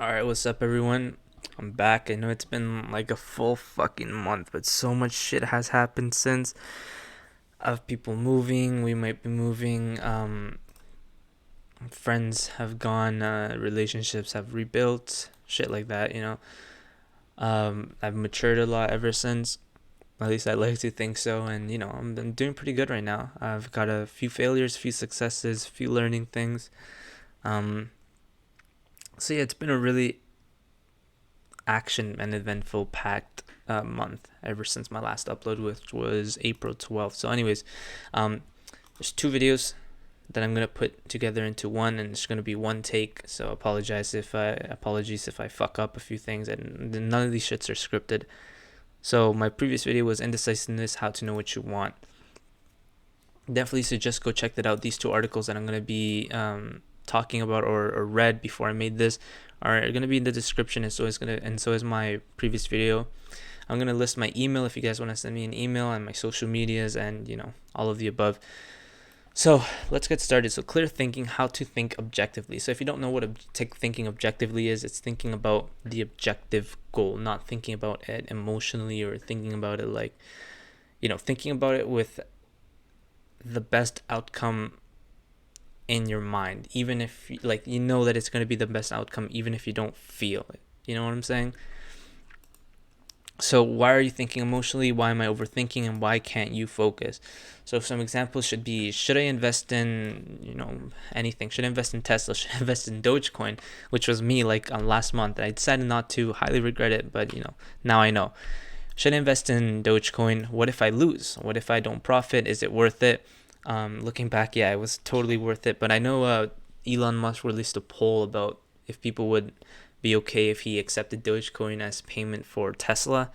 Alright, what's up, everyone? I'm back. I know it's been like a full fucking month, but so much shit has happened since. Of people moving, we might be moving. Friends have gone, relationships have rebuilt, shit like that. I've matured a lot ever since. At least I like to think so, and I'm doing pretty good right now. I've got a few failures, few successes, few learning things. Um, so yeah, it's been a really action and eventful packed month ever since my last upload, which was April 12th. So anyways, um, there's two videos that I'm gonna put together into one, and it's gonna be one take. So apologies if I fuck up a few things, and none of these shits are scripted. So my previous video was indecisiveness, how to know what you want. Definitely suggest go check that out. These two articles that I'm gonna be talking about or read before I made this are gonna be in the description, and so is my previous video. I'm gonna list my email if you guys want to send me an email, and my social medias, and all of the above. So let's get started. So clear thinking, how to think objectively. So if you don't know what thinking objectively is, it's thinking about the objective goal, not thinking about it emotionally or thinking about it like, thinking about it with the best outcome in your mind, even if that it's going to be the best outcome, even if you don't feel it. You know what I'm saying? So why are you thinking emotionally? Why am I overthinking? And why can't you focus? So some examples should be, should I invest in, anything? Should I invest in Tesla? Should I invest in Dogecoin? Which was me like last month. I decided not to, highly regret it, but now I know. Should I invest in Dogecoin? What if I lose? What if I don't profit? Is it worth it? Looking back, yeah, it was totally worth it. But I know Elon Musk released a poll about if people would be okay if he accepted Dogecoin as payment for Tesla,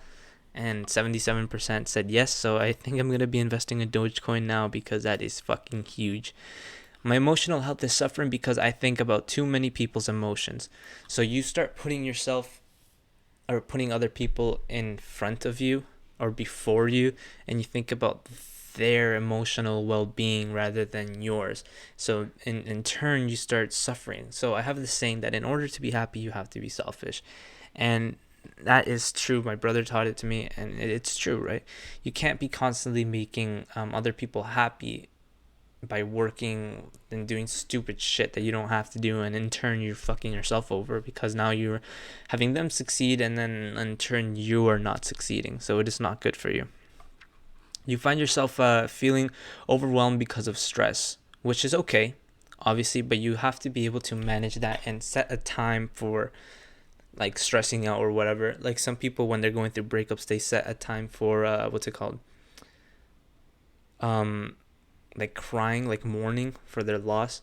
and 77% said yes. So I think I'm gonna be investing in Dogecoin now because that is fucking huge. My emotional health is suffering because I think about too many people's emotions. So you start putting yourself or putting other people in front of you or before you, and you think about their emotional well-being rather than yours. So in turn you start suffering. So I have this saying that in order to be happy you have to be selfish, and that is true. My brother taught it to me, and it's true, right? You can't be constantly making other people happy by working and doing stupid shit that you don't have to do, and in turn you're fucking yourself over because now you're having them succeed, and then in turn you are not succeeding. So it is not good for you. You find yourself feeling overwhelmed because of stress, which is okay, obviously, but you have to be able to manage that and set a time for like stressing out or whatever. Like some people, when they're going through breakups, they set a time for what's it called, um like crying, like mourning for their loss.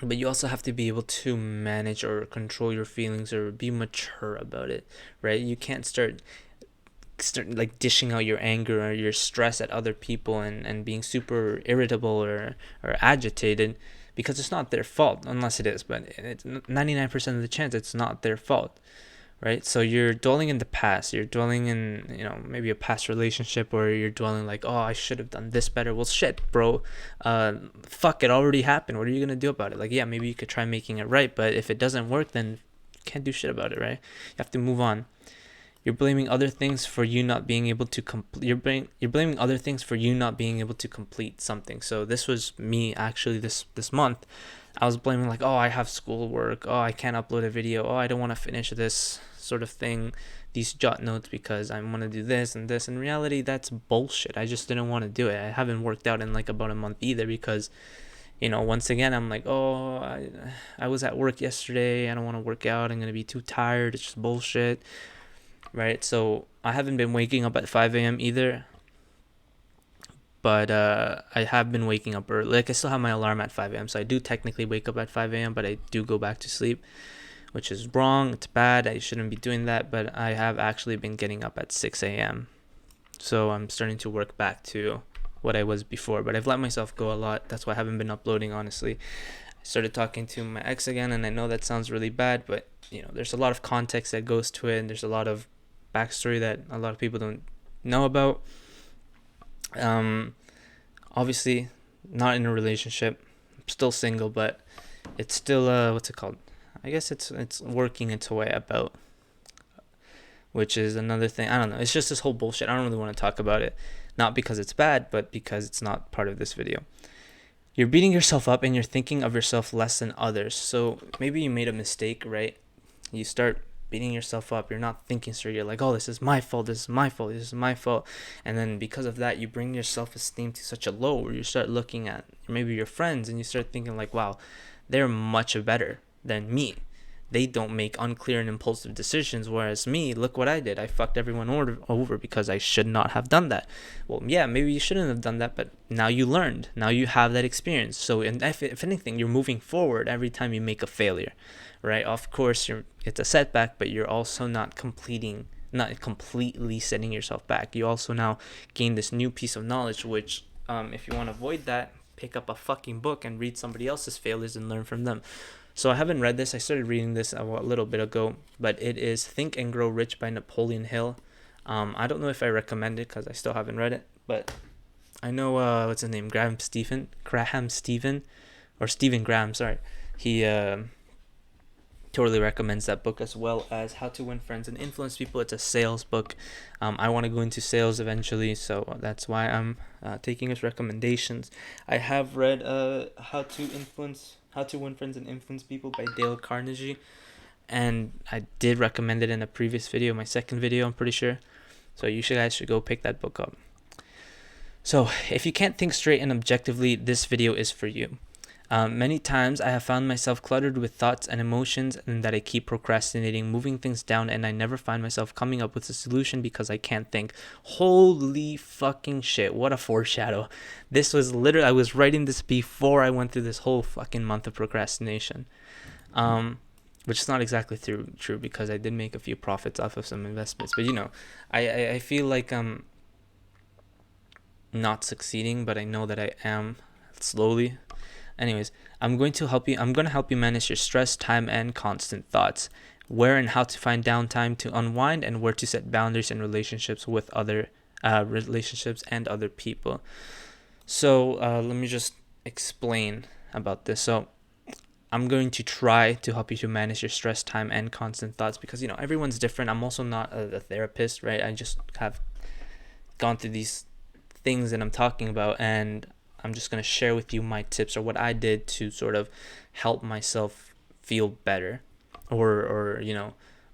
But you also have to be able to manage or control your feelings or be mature about it, right? You can't start like dishing out your anger or your stress at other people, and being super irritable or agitated, because it's not their fault, unless it is, but it's 99% of the chance it's not their fault, right? So you're dwelling in the past, you're dwelling in maybe a past relationship, or you're dwelling like, oh, I should have done this better. Well, shit, bro. Fuck, it already happened. What are you gonna do about it? Like, yeah, maybe you could try making it right, but if it doesn't work, then you can't do shit about it, right? You have to move on. You're blaming other things for you not being able to complete. You're blaming other things for you not being able to complete something. So this was me actually this month. I was blaming like, oh, I have schoolwork. Oh, I can't upload a video. Oh, I don't want to finish this sort of thing, these jot notes, because I want to do this and this. In reality, that's bullshit. I just didn't want to do it. I haven't worked out in like about a month either because, once again, I'm like, oh, I was at work yesterday. I don't want to work out. I'm going to be too tired. It's just bullshit. Right? So I haven't been waking up at 5 a.m. either, but I have been waking up early. Like, I still have my alarm at 5 a.m., so I do technically wake up at 5 a.m., but I do go back to sleep, which is wrong. It's bad. I shouldn't be doing that, but I have actually been getting up at 6 a.m., so I'm starting to work back to what I was before, but I've let myself go a lot. That's why I haven't been uploading, honestly. I started talking to my ex again, and I know that sounds really bad, but there's a lot of context that goes to it, and there's a lot of backstory that a lot of people don't know about. Um, Obviously, not in a relationship. I'm still single, but it's still what's it called? I guess it's working its way about, which is another thing. I don't know. It's just this whole bullshit. I don't really want to talk about it, not because it's bad, but because it's not part of this video. You're beating yourself up and you're thinking of yourself less than others. So maybe you made a mistake, right? You start beating yourself up. You're not thinking straight. You're like, oh, this is my fault. This is my fault. This is my fault. And then because of that, you bring your self-esteem to such a low where you start looking at maybe your friends and you start thinking like, wow, they're much better than me. They don't make unclear and impulsive decisions, whereas me, look what I did. I fucked everyone over because I should not have done that. Well, yeah, maybe you shouldn't have done that, but now you learned. Now you have that experience. So if anything, you're moving forward every time you make a failure, right? Of course, it's a setback, but you're also not completely setting yourself back. You also now gain this new piece of knowledge, which if you want to avoid that, pick up a fucking book and read somebody else's failures and learn from them. So I haven't read this. I started reading this a little bit ago, but it is Think and Grow Rich by Napoleon Hill. I don't know if I recommend it because I still haven't read it, but I know what's his name, Graham Stephen, or Stephen Graham. Sorry, he totally recommends that book, as well as How to Win Friends and Influence People. It's a sales book. I want to go into sales eventually, so that's why I'm taking his recommendations. I have read How to Win Friends and Influence People by Dale Carnegie, and I did recommend it in a previous video, my second video, I'm pretty sure. So you guys should go pick that book up. So if you can't think straight and objectively, this video is for you. Many times I have found myself cluttered with thoughts and emotions, and that I keep procrastinating, moving things down, and I never find myself coming up with a solution because I can't think. Holy fucking shit, what a foreshadow. This was literally, I was writing this before I went through this whole fucking month of procrastination. Which is not exactly true because I did make a few profits off of some investments. But I feel like I'm not succeeding, but I know that I am slowly. Anyways, I'm going to help you manage your stress, time, and constant thoughts. Where and how to find downtime to unwind, and where to set boundaries in relationships with other relationships and other people. So let me just explain about this. So I'm going to try to help you to manage your stress, time, and constant thoughts because everyone's different. I'm also not a therapist, right? I just have gone through these things that I'm talking about, and I'm just going to share with you my tips or what I did to sort of help myself feel better or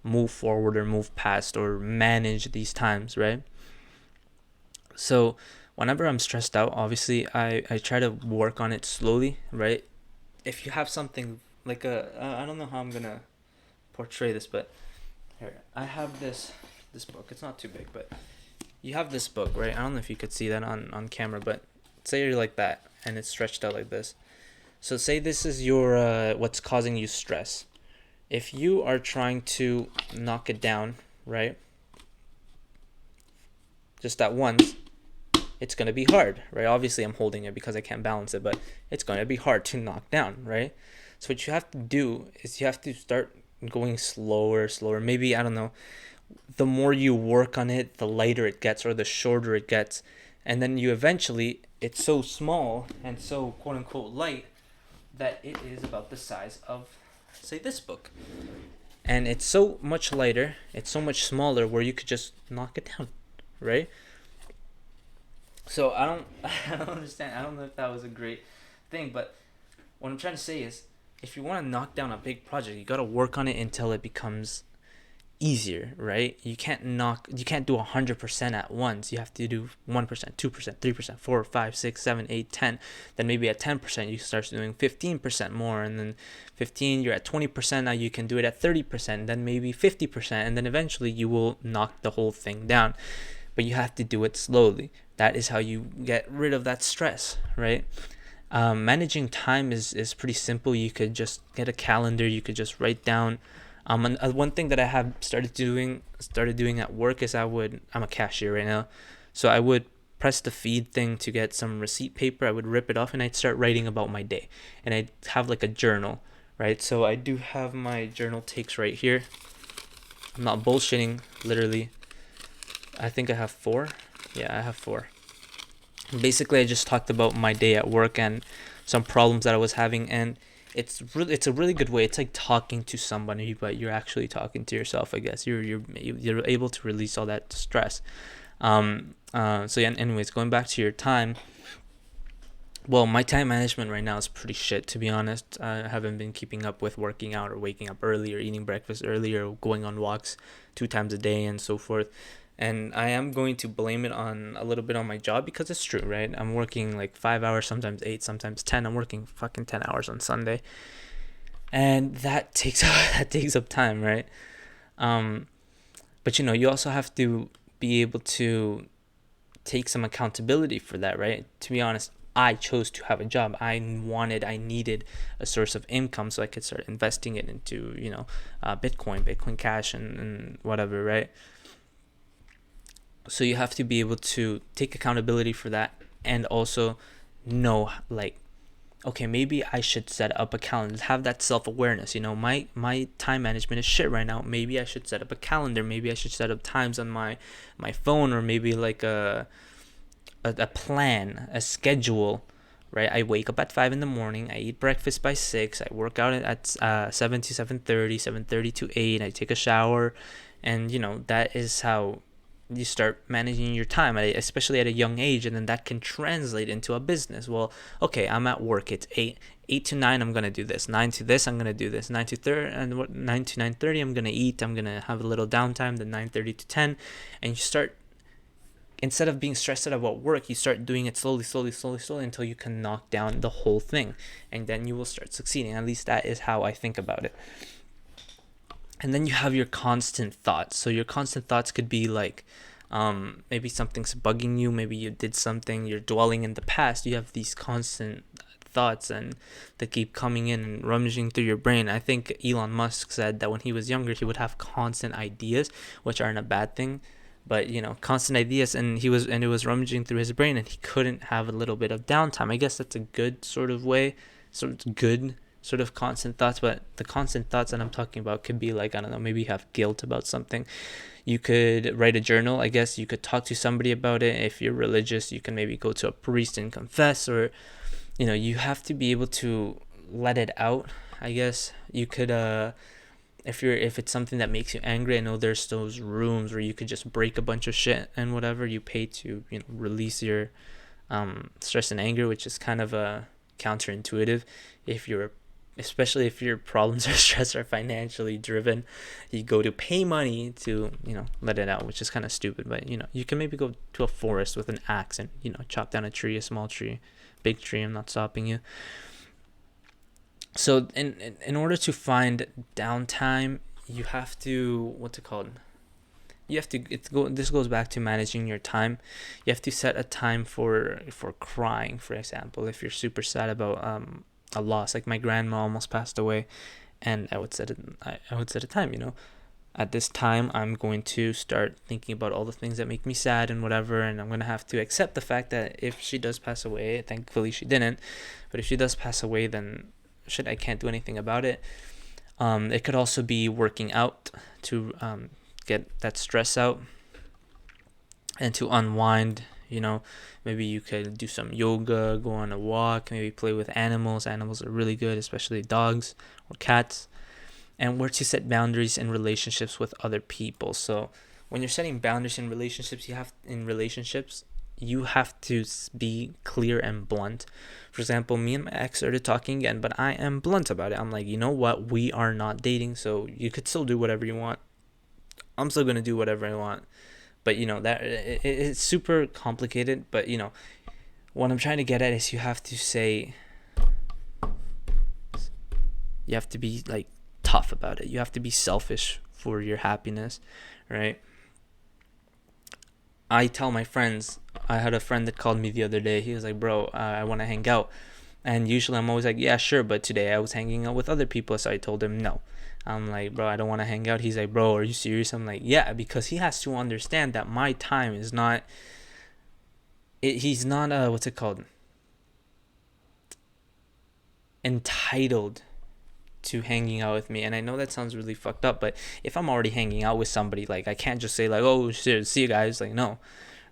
move forward or move past or manage these times, right? So whenever I'm stressed out, obviously I try to work on it slowly, right? If you have something like I don't know how I'm going to portray this, but here, I have this book. It's not too big, but you have this book, right? I don't know if you could see that on camera, but say you're like that and it's stretched out like this. So say this is your what's causing you stress. If you are trying to knock it down, right, just at once, it's going to be hard, right? Obviously I'm holding it because I can't balance it, but it's going to be hard to knock down, right? So what you have to do is you have to start going slower. Maybe, I don't know, the more you work on it, the lighter it gets or the shorter it gets. And then you eventually, it's so small and so quote unquote light that it is about the size of, say, this book. And it's so much lighter, it's so much smaller where you could just knock it down, right? So I don't understand. I don't know if that was a great thing, but what I'm trying to say is if you want to knock down a big project, you got to work on it until it becomes easier, right? You can't do 100% at once. You have to do 1%, 2%, 3%, 4, 5, 6, 7, 8, 10. Then maybe at 10% you start doing 15% more, and then 15 you're at 20%. Now you can do it at 30%, then maybe 50%, and then eventually you will knock the whole thing down. But you have to do it slowly. That is how you get rid of that stress, right? Managing time is pretty simple. You could just get a calendar. You could just write down. And one thing that I have started doing at work is I'm a cashier right now, so I would press the feed thing to get some receipt paper. I would rip it off and I'd start writing about my day, and I'd have like a journal, right? So I do have my journal takes right here. I'm not bullshitting, literally. I think I have 4. Yeah, I have 4. Basically, I just talked about my day at work and some problems that I was having, and it's a really good way. It's like talking to somebody, but you're actually talking to yourself. I guess you're able to release all that stress. So yeah. Anyways, going back to your time. Well, my time management right now is pretty shit, to be honest. I haven't been keeping up with working out or waking up early or eating breakfast early or going on walks 2 times a day and so forth. And I am going to blame it on a little bit on my job because it's true, right? I'm working like 5 hours, sometimes 8, sometimes 10. I'm working fucking 10 hours on Sunday. And that takes that takes up time, right? Um, but you also have to be able to take some accountability for that, right? To be honest, I chose to have a job. I needed a source of income so I could start investing it into, Bitcoin Cash, and whatever, right? So you have to be able to take accountability for that and also know, like, okay, maybe I should set up a calendar, have that self-awareness. My time management is shit right now. Maybe I should set up a calendar. Maybe I should set up times on my phone, or maybe like a plan, a schedule, right? I wake up at 5 in the morning. I eat breakfast by 6. I work out at 7 to 7:30, 7:30 to 8. I take a shower, and that is how you start managing your time, especially at a young age, and then that can translate into a business. Well, okay, I'm at work. It's 8 to 9. I'm gonna do this. 9 to this. I'm gonna do this. 9 to 9:30. I'm gonna eat. I'm gonna have a little downtime. Then 9:30 to 10, and you start, instead of being stressed out about work, you start doing it slowly, slowly, slowly, slowly until you can knock down the whole thing, and then you will start succeeding. At least that is how I think about it. And then you have your constant thoughts. So your constant thoughts could be like, maybe something's bugging you, maybe you did something, you're dwelling in the past. You have these constant thoughts and that keep coming in and rummaging through your brain. I think Elon Musk said that when he was younger, he would have constant ideas, which aren't a bad thing, but constant ideas, and it was rummaging through his brain, and he couldn't have a little bit of downtime. I guess that's a good sort of way, sort of good sort of constant thoughts. But the constant thoughts that I'm talking about could be like, I don't know, maybe you have guilt about something. You could write a journal. I guess you could talk to somebody about it. If you're religious, you can maybe go to a priest and confess, or you have to be able to let it out. I guess you could if it's something that makes you angry. I know there's those rooms where you could just break a bunch of shit and whatever. You pay to release your stress and anger, which is kind of counterintuitive. Especially if your problems or stress are financially driven, you go to pay money to let it out, which is kind of stupid. But you can maybe go to a forest with an axe and chop down a tree, a small tree, big tree. I'm not stopping you. So in order to find downtime, you have to, what's it called? This goes back to managing your time. You have to set a time for crying, for example. If you're super sad about a loss, like my grandma almost passed away, and I would set a time. At this time, I'm going to start thinking about all the things that make me sad and whatever, and I'm gonna have to accept the fact that if she does pass away, thankfully she didn't, but if she does pass away, then shit, I can't do anything about it. It could also be working out to get that stress out and to unwind. Maybe you could do some yoga, go on a walk, maybe play with animals. Animals are really good, especially dogs or cats. And where to set boundaries in relationships with other people. So when you're setting boundaries in relationships, you have to be clear and blunt. For example, me and my ex started talking again, but I am blunt about it. I'm like, you know what? We are not dating, so you could still do whatever you want. I'm still gonna do whatever I want. But that it's super complicated. But what I'm trying to get at is you have to be like tough about it. You have to be selfish for your happiness, right? I tell my friends, I had a friend that called me the other day. He was like, bro, I want to hang out. And usually I'm always like, yeah, sure. But today I was hanging out with other people. So I told him no. I'm like, bro, I don't want to hang out. He's like, bro, are you serious? I'm like, yeah, because he has to understand that my time is not, he's not, what's it called? Entitled to hanging out with me. And I know that sounds really fucked up, but if I'm already hanging out with somebody, like I can't just say like, oh shit, see you guys. Like, no,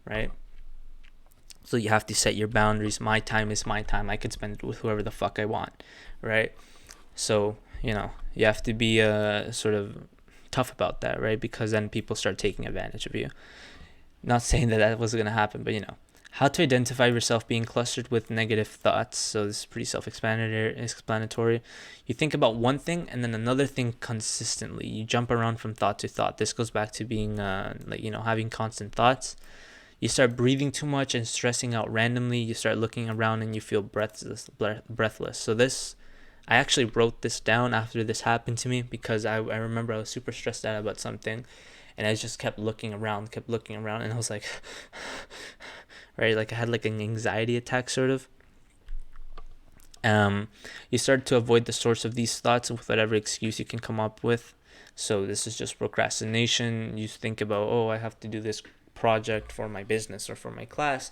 right? So you have to set your boundaries. My time is my time. I could spend it with whoever the fuck I want, right? So, you have to be sort of tough about that, right? Because then people start taking advantage of you. Not saying that that was going to happen, but how to identify yourself being clustered with negative thoughts. So this is pretty self-explanatory. You think about one thing and then another thing consistently. You jump around from thought to thought. This goes back to being having constant thoughts. You start breathing too much and stressing out randomly. You start looking around and you feel breathless. So this, I actually wrote this down after this happened to me, because I remember I was super stressed out about something, and I just kept looking around, and I was like, right, like I had like an anxiety attack sort of. You start to avoid the source of these thoughts with whatever excuse you can come up with. So this is just procrastination. You think about, oh, I have to do this project for my business or for my class,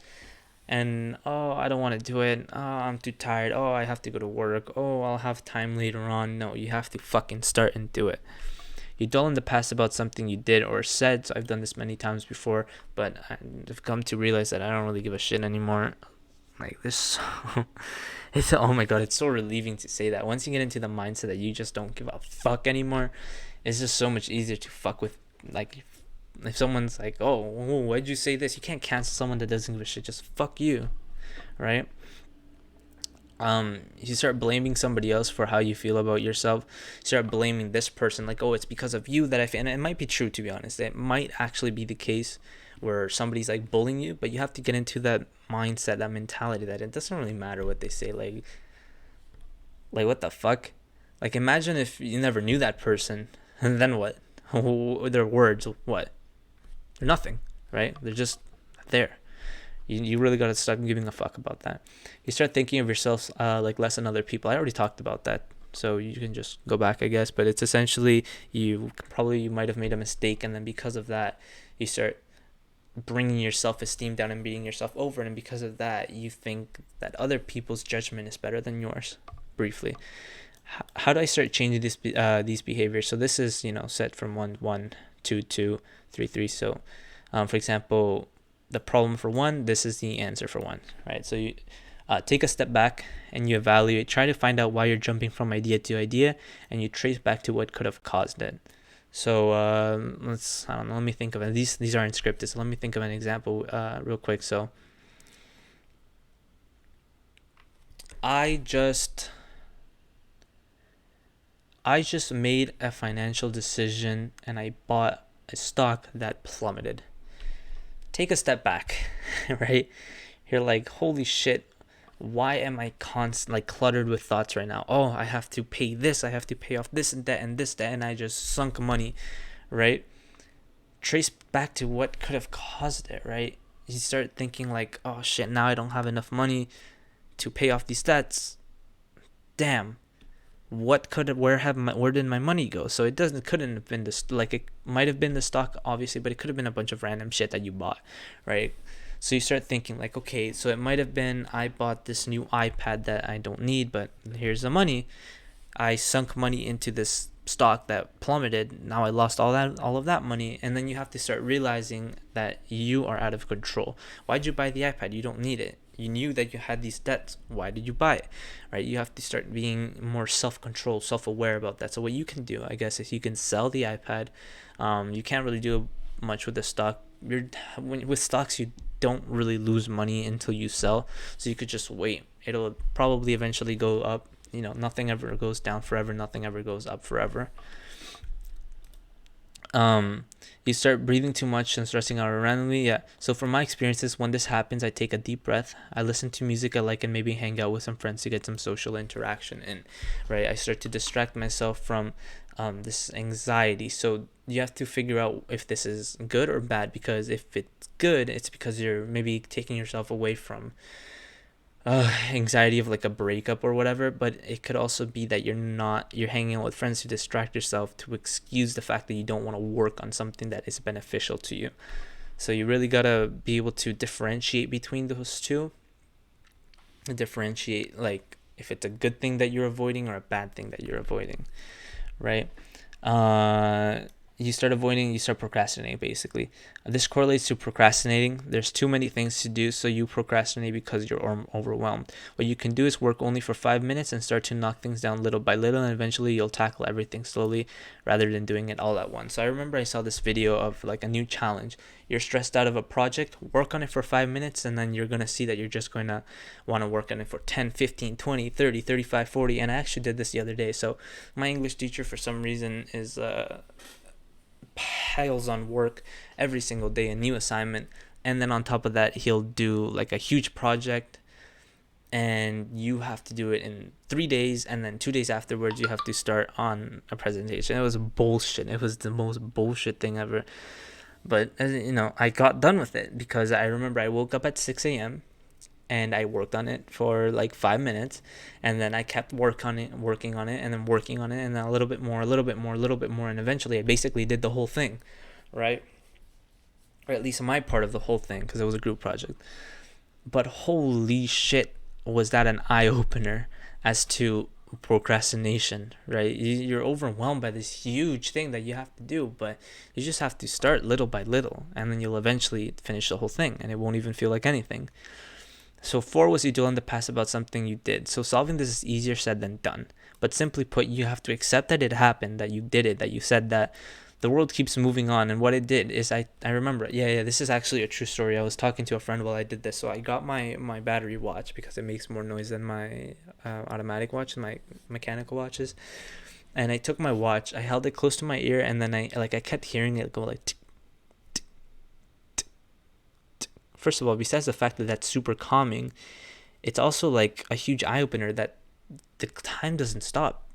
and oh, I don't want to do it. Oh, I'm too tired. Oh, I have to go to work. Oh, I'll have time later on. No, you have to fucking start and do it. You dwell in the past about something you did or said. So I've done this many times before, but I've come to realize that I don't really give a shit anymore. Like this, it's, oh my god, it's so relieving to say that. Once you get into the mindset that you just don't give a fuck anymore, it's just so much easier to fuck with. Like, if someone's like, oh, why'd you say this? You can't cancel someone that doesn't give a shit. Just fuck you, right? You start blaming somebody else for how you feel about yourself. You start blaming this person, like, oh, it's because of you that I feel. And it might be true, to be honest. It might actually be the case where somebody's like bullying you, but you have to get into that mindset, that mentality, that it doesn't really matter what they say. Like what the fuck? Like, imagine if you never knew that person, and then what? Their words, what? They're nothing, right? They're just there. You really got to start giving a fuck about that. You start thinking of yourself like less than other people. I already talked about that, so you can just go back, I guess. But it's essentially, you might have made a mistake, and then because of that, you start bringing your self-esteem down and beating yourself over, and because of that, you think that other people's judgment is better than yours. Briefly, how do I start changing these behaviors? So this is set from 1 1 2 2 3 3. So for example, the problem for 1, this is the answer for 1, right? So you take a step back and you evaluate, try to find out why you're jumping from idea to idea, and you trace back to what could have caused it. So I don't know, let me think of it. These aren't scripted, so let me think of an example real quick. So I just made a financial decision and I bought a stock that plummeted. Take a step back, right? You're like, holy shit, why am I cluttered with thoughts right now? Oh, I have to pay this, I have to pay off this and that and this, that, and I just sunk money, right? Trace back to what could have caused it, right? You start thinking like, oh shit, now I don't have enough money to pay off these debts. Damn. Where did my money go? So couldn't have been this, like, it might have been the stock, obviously, but it could have been a bunch of random shit that you bought, right? So you start thinking like, okay, so it might have been I bought this new iPad that I don't need, but here's the money. I sunk money into this stock that plummeted. Now I lost all of that money, and then you have to start realizing that you are out of control. Why'd you buy the iPad? You don't need it. You knew that you had these debts. Why did you buy it? Right? You have to start being more self-controlled, self-aware about that. So what you can do, I guess, is you can sell the iPad. You can't really do much with the stock. With stocks, you don't really lose money until you sell. So you could just wait. It'll probably eventually go up. Nothing ever goes down forever. Nothing ever goes up forever. You start breathing too much and stressing out randomly. Yeah. So from my experiences, when this happens, I take a deep breath. I listen to music I like and maybe hang out with some friends to get some social interaction in. Right. I start to distract myself from this anxiety. So you have to figure out if this is good or bad, because if it's good, it's because you're maybe taking yourself away from anxiety of like a breakup or whatever. But it could also be that you're hanging out with friends to distract yourself, to excuse the fact that you don't want to work on something that is beneficial to you. So you really gotta be able to differentiate between those two, and differentiate like if it's a good thing that you're avoiding or a bad thing that you're avoiding, right? you start procrastinating basically. This correlates to procrastinating. There's too many things to do, so you procrastinate because you're overwhelmed. What you can do is work only for 5 minutes and start to knock things down little by little, and eventually you'll tackle everything slowly rather than doing it all at once. So I remember I saw this video of like a new challenge. You're stressed out of a project, work on it for 5 minutes, and then you're going to see that you're just going to want to work on it for 10, 15, 20, 30, 35, 40. And I actually did this the other day. So my English teacher, for some reason, is piles on work every single day, a new assignment, and then on top of that he'll do like a huge project, and you have to do it in 3 days, and then 2 days afterwards you have to start on a presentation. It was bullshit. It was the most bullshit thing ever. But I got done with it because I remember I woke up at 6 a.m. and I worked on it for like 5 minutes, and then I kept working on it, and then working on it, and then a little bit more, a little bit more, a little bit more, and eventually I basically did the whole thing, right? Or at least my part of the whole thing, because it was a group project. But holy shit, was that an eye opener as to procrastination, right? You're overwhelmed by this huge thing that you have to do, but you just have to start little by little, and then you'll eventually finish the whole thing, and it won't even feel like anything. So 4 was you dwell in the past about something you did. So solving this is easier said than done. But simply put, you have to accept that it happened, that you did it, that you said that. The world keeps moving on, and what it did is I remember it. Yeah, this is actually a true story. I was talking to a friend while I did this. So I got my battery watch because it makes more noise than my automatic watch, my mechanical watches. And I took my watch, I held it close to my ear, and then I kept hearing it go like tick. First of all, besides the fact that that's super calming, it's also like a huge eye opener that the time doesn't stop.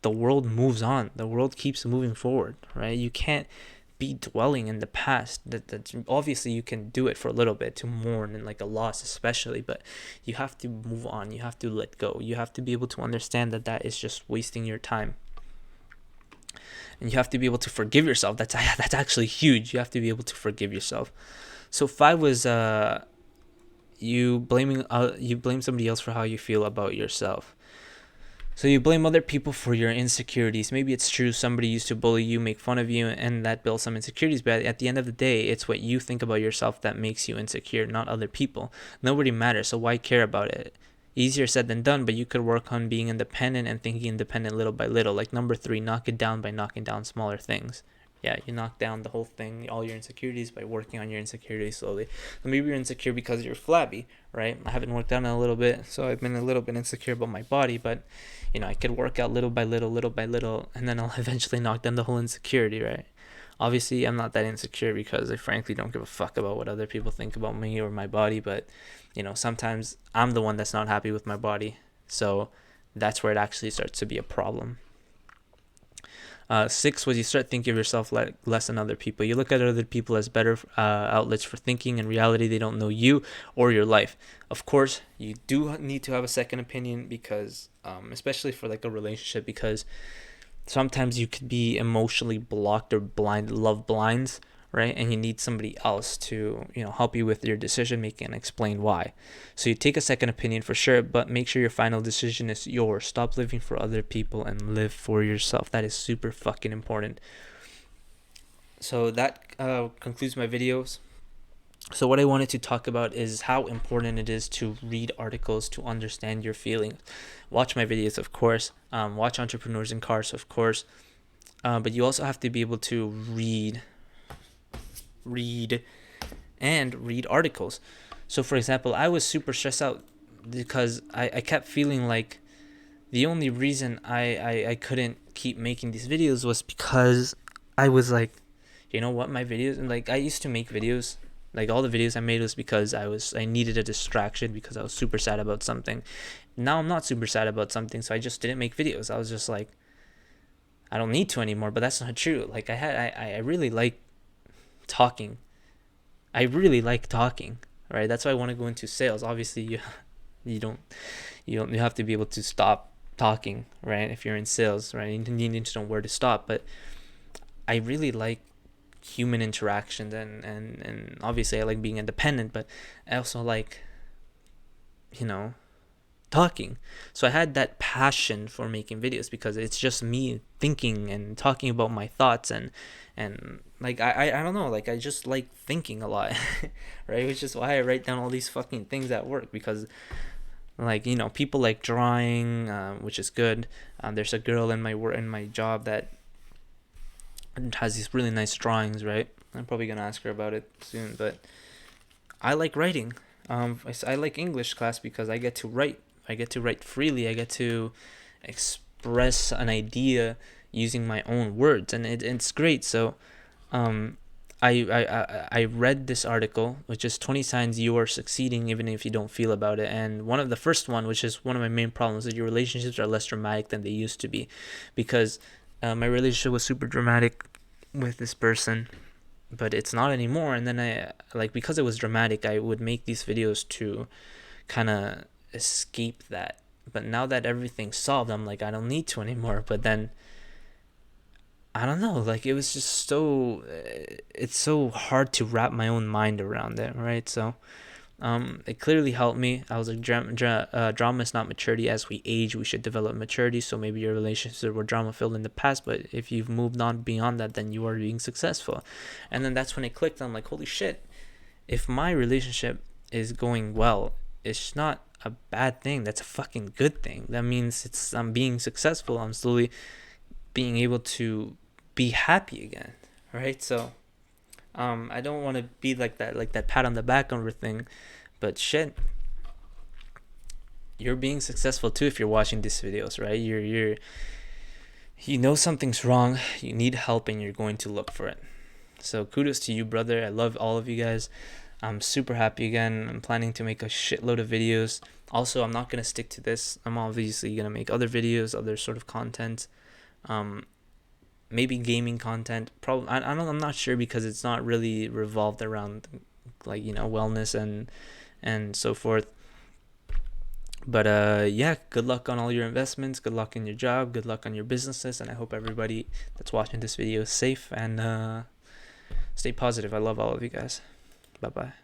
The world moves on. The world keeps moving forward, right? You can't be dwelling in the past. That's obviously you can do it for a little bit to mourn and like a loss especially, but you have to move on. You have to let go. You have to be able to understand that that is just wasting your time. And you have to be able to forgive yourself. That's actually huge. You have to be able to forgive yourself. So 5 was you blame somebody else for how you feel about yourself. So you blame other people for your insecurities. Maybe it's true somebody used to bully you, make fun of you, and that builds some insecurities. But at the end of the day, it's what you think about yourself that makes you insecure, not other people. Nobody matters, so why care about it? Easier said than done, but you could work on being independent and thinking independent little by little. Like number 3, knock it down by knocking down smaller things. Yeah, you knock down the whole thing, all your insecurities, by working on your insecurities slowly. So maybe you're insecure because you're flabby, right? I haven't worked out in a little bit, so I've been a little bit insecure about my body, but I could work out little by little, and then I'll eventually knock down the whole insecurity, right? Obviously, I'm not that insecure because I frankly don't give a fuck about what other people think about me or my body, but sometimes I'm the one that's not happy with my body, so that's where it actually starts to be a problem. 6 was you start thinking of yourself less than other people. You look at other people as better outlets for thinking. In reality, they don't know you or your life. Of course, you do need to have a second opinion because, especially for like a relationship, because sometimes you could be emotionally blocked or blind, love blinds, right? And you need somebody else to, help you with your decision making and explain why. So you take a second opinion for sure, but make sure your final decision is yours. Stop living for other people and live for yourself. That is super fucking important. So that concludes my videos. So what I wanted to talk about is how important it is to read articles to understand your feelings. Watch my videos, of course. Watch Entrepreneurs in Cars, of course. But you also have to be able to read articles. So for example, I was super stressed out because I kept feeling like the only reason I couldn't keep making these videos was because I was like, my videos, and like I used to make videos, like all the videos I made was because I needed a distraction because I was super sad about something. Now I'm not super sad about something, so I just didn't make videos. I was just like, I don't need to anymore, but that's not true. Like I really like talking. I really like talking, right? That's why I want to go into sales. Obviously, you have to be able to stop talking, right? If you're in sales, right? You need to know where to stop. But I really like human interactions, and obviously I like being independent, but I also like, talking. So I had that passion for making videos because it's just me thinking and talking about my thoughts, and like I don't know, like I just like thinking a lot. Right, which is why I write down all these fucking things at work, because like, you know, people like drawing, which is good. There's a girl in my job that has these really nice drawings, right? I'm probably gonna ask her about it soon, but I like writing. I like English class because I get to write. I get to write freely. I get to express an idea using my own words, and it's great. So, um, I read this article, which is 20 signs you are succeeding even if you don't feel about it. And one of the first one, which is one of my main problems, is your relationships are less dramatic than they used to be, because my relationship was super dramatic with this person, but it's not anymore. And then I, like, because it was dramatic, I would make these videos to kind of escape that. But now that everything's solved, I'm like, I don't need to anymore. But then I don't know, like, it was just so, it's so hard to wrap my own mind around it, right? So it clearly helped me. I was like, drama is not maturity. As we age, we should develop maturity. So maybe your relationships were drama filled in the past, but if you've moved on beyond that, then you are being successful. And then that's when it clicked. I'm like, holy shit, if my relationship is going well, it's not a bad thing. That's a fucking good thing. That means I'm being successful. I'm slowly being able to be happy again, right? So I don't want to be like that pat on the back over thing, but shit, you're being successful too if you're watching these videos, right? You know something's wrong, you need help, and you're going to look for it. So kudos to you, brother. I love all of you guys. I'm super happy again. I'm planning to make a shitload of videos. Also, I'm not gonna stick to this. I'm obviously gonna make other videos, other sort of content. Maybe gaming content. Probably I'm not sure, because it's not really revolved around, like, you know, wellness and so forth. But yeah, good luck on all your investments, good luck in your job, good luck on your businesses, and I hope everybody that's watching this video is safe, and stay positive. I love all of you guys. Bye bye.